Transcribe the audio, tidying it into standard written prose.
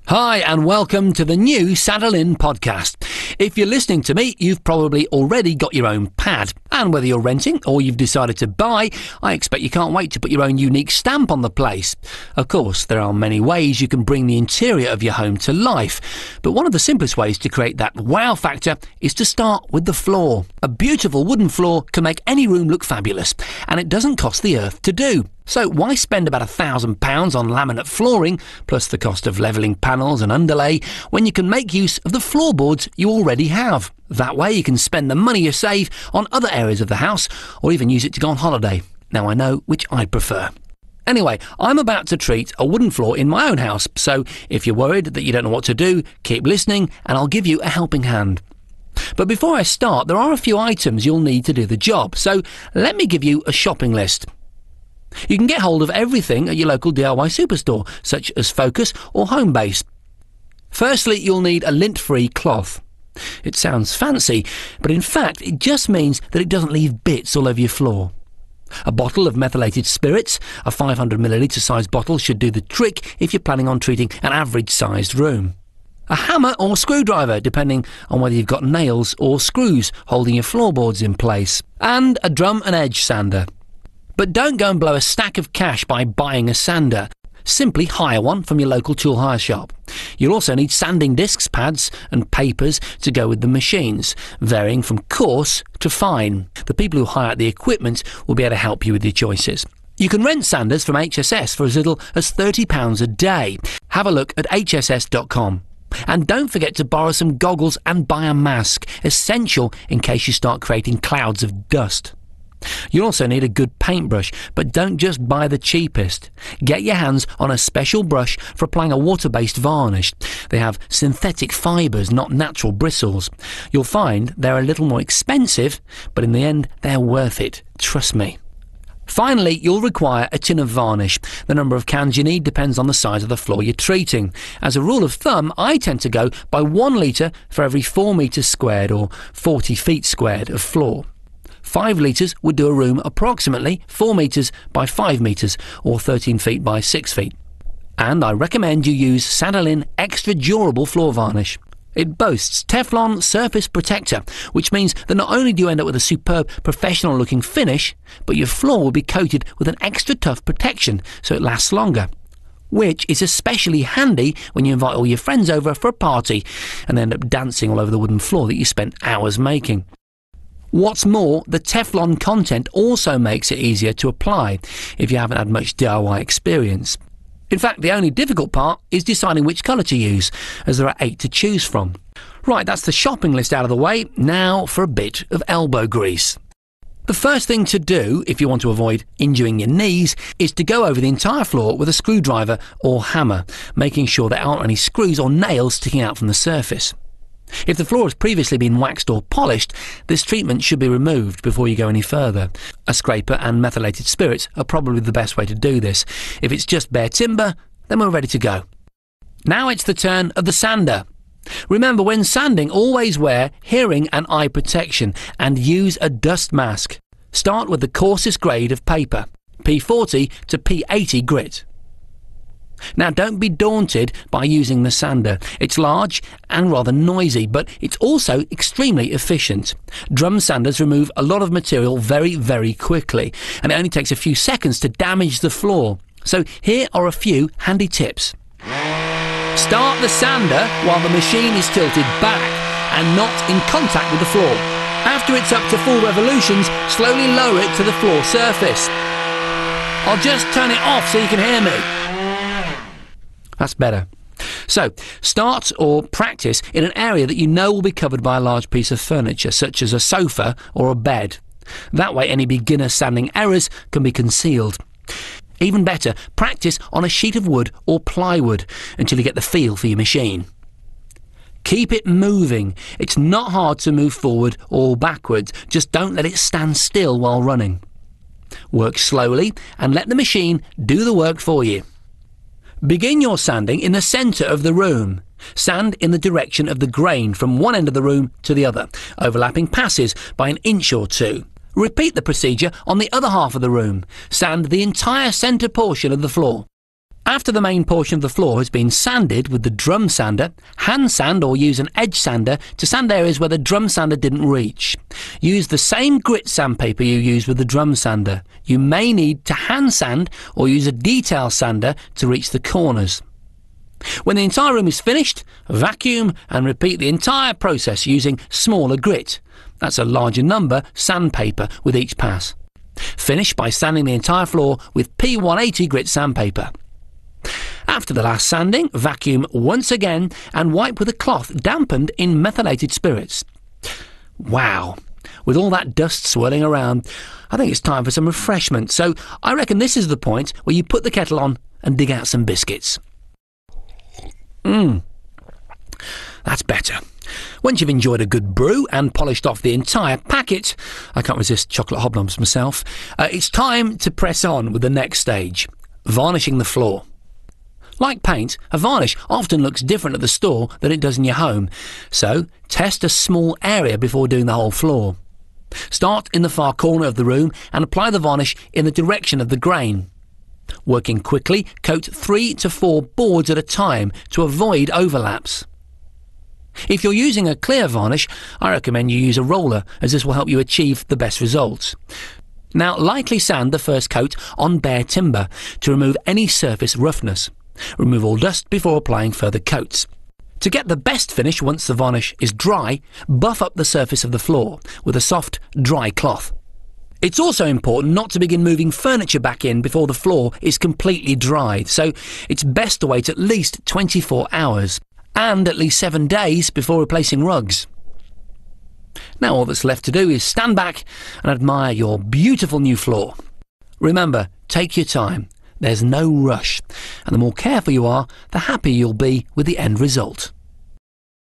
Hi and welcome to the new Saddle In podcast. If you're listening to me, you've probably already got your own pad. And whether you're renting or you've decided to buy, I expect you can't wait to put your own unique stamp on the place. Of course, there are many ways you can bring the interior of your home to life. But one of the simplest ways to create that wow factor is to start with the floor. A beautiful wooden floor can make any room look fabulous, and it doesn't cost the earth to do. So why spend about £1,000 on laminate flooring, plus the cost of levelling panels and underlay, when you can make use of the floorboards you already have? That way you can spend the money you save on other areas of the house, or even use it to go on holiday. Now I know which I'd prefer. Anyway, I'm about to treat a wooden floor in my own house, so if you're worried that you don't know what to do, keep listening and I'll give you a helping hand. But before I start, there are a few items you'll need to do the job, so let me give you a shopping list. You can get hold of everything at your local DIY superstore, such as Focus or Homebase. Firstly, you'll need a lint-free cloth. It sounds fancy, but in fact it just means that it doesn't leave bits all over your floor. A bottle of methylated spirits, a 500ml size bottle, should do the trick if you're planning on treating an average-sized room. A hammer or screwdriver, depending on whether you've got nails or screws holding your floorboards in place. And a drum and edge sander. But don't go and blow a stack of cash by buying a sander. Simply hire one from your local tool hire shop. You'll also need sanding discs, pads and papers to go with the machines, varying from coarse to fine. The people who hire out the equipment will be able to help you with your choices. You can rent sanders from HSS for as little as £30 a day. Have a look at hss.com. And don't forget to borrow some goggles and buy a mask, essential in case you start creating clouds of dust. You'll also need a good paintbrush, but don't just buy the cheapest. Get your hands on a special brush for applying a water-based varnish. They have synthetic fibres, not natural bristles. You'll find they're a little more expensive, but in the end they're worth it, trust me. Finally, you'll require a tin of varnish. The number of cans you need depends on the size of the floor you're treating. As a rule of thumb, I tend to go by 1 litre for every 4 metres squared or 40 feet squared of floor. 5 litres would do a room approximately 4 metres by 5 metres or 13 feet by 6 feet. And I recommend you use Saddle In Extra Durable Floor Varnish. It boasts Teflon Surface Protector, which means that not only do you end up with a superb professional looking finish, but your floor will be coated with an extra tough protection so it lasts longer. Which is especially handy when you invite all your friends over for a party and end up dancing all over the wooden floor that you spent hours making. What's more, the Teflon content also makes it easier to apply if you haven't had much DIY experience. In fact, the only difficult part is deciding which colour to use, as there are 8 to choose from. Right, that's the shopping list out of the way. Now for a bit of elbow grease. The first thing to do, if you want to avoid injuring your knees, is to go over the entire floor with a screwdriver or hammer, making sure there aren't any screws or nails sticking out from the surface. If the floor has previously been waxed or polished, this treatment should be removed before you go any further. A scraper and methylated spirits are probably the best way to do this. If it's just bare timber, then we're ready to go. Now it's the turn of the sander. Remember, when sanding, always wear hearing and eye protection and use a dust mask. Start with the coarsest grade of paper, P40 to P80 grit. Now don't be daunted by using the sander. It's large and rather noisy, but it's also extremely efficient. Drum sanders remove a lot of material very, very quickly, and it only takes a few seconds to damage the floor. So here are a few handy tips. Start the sander while the machine is tilted back and not in contact with the floor. After it's up to full revolutions, slowly lower it to the floor surface. I'll just turn it off so you can hear me. That's better. So, start or practice in an area that you know will be covered by a large piece of furniture, such as a sofa or a bed. That way any beginner sanding errors can be concealed. Even better, practice on a sheet of wood or plywood until you get the feel for your machine. Keep it moving. It's not hard to move forward or backwards, just don't let it stand still while running. Work slowly and let the machine do the work for you. Begin your sanding in the centre of the room. Sand in the direction of the grain from one end of the room to the other, overlapping passes by an inch or two. Repeat the procedure on the other half of the room. Sand the entire centre portion of the floor. After the main portion of the floor has been sanded with the drum sander, hand sand or use an edge sander to sand areas where the drum sander didn't reach. Use the same grit sandpaper you used with the drum sander. You may need to hand sand or use a detail sander to reach the corners. When the entire room is finished, vacuum and repeat the entire process using smaller grit. That's a larger number sandpaper with each pass. Finish by sanding the entire floor with P180 grit sandpaper. After the last sanding, vacuum once again and wipe with a cloth dampened in methylated spirits. Wow! With all that dust swirling around, I think it's time for some refreshment, so I reckon this is the point where you put the kettle on and dig out some biscuits. That's better. Once you've enjoyed a good brew and polished off the entire packet, I can't resist chocolate hobnobs myself, it's time to press on with the next stage, varnishing the floor. Like paint, a varnish often looks different at the store than it does in your home, so test a small area before doing the whole floor. Start in the far corner of the room and apply the varnish in the direction of the grain. Working quickly, coat 3 to 4 boards at a time to avoid overlaps. If you're using a clear varnish, I recommend you use a roller, as this will help you achieve the best results. Now lightly sand the first coat on bare timber to remove any surface roughness. Remove all dust before applying further coats. To get the best finish once the varnish is dry, buff up the surface of the floor with a soft, dry cloth. It's also important not to begin moving furniture back in before the floor is completely dried, so it's best to wait at least 24 hours and at least 7 days before replacing rugs. Now all that's left to do is stand back and admire your beautiful new floor. Remember, take your time. There's no rush, and the more careful you are, the happier you'll be with the end result.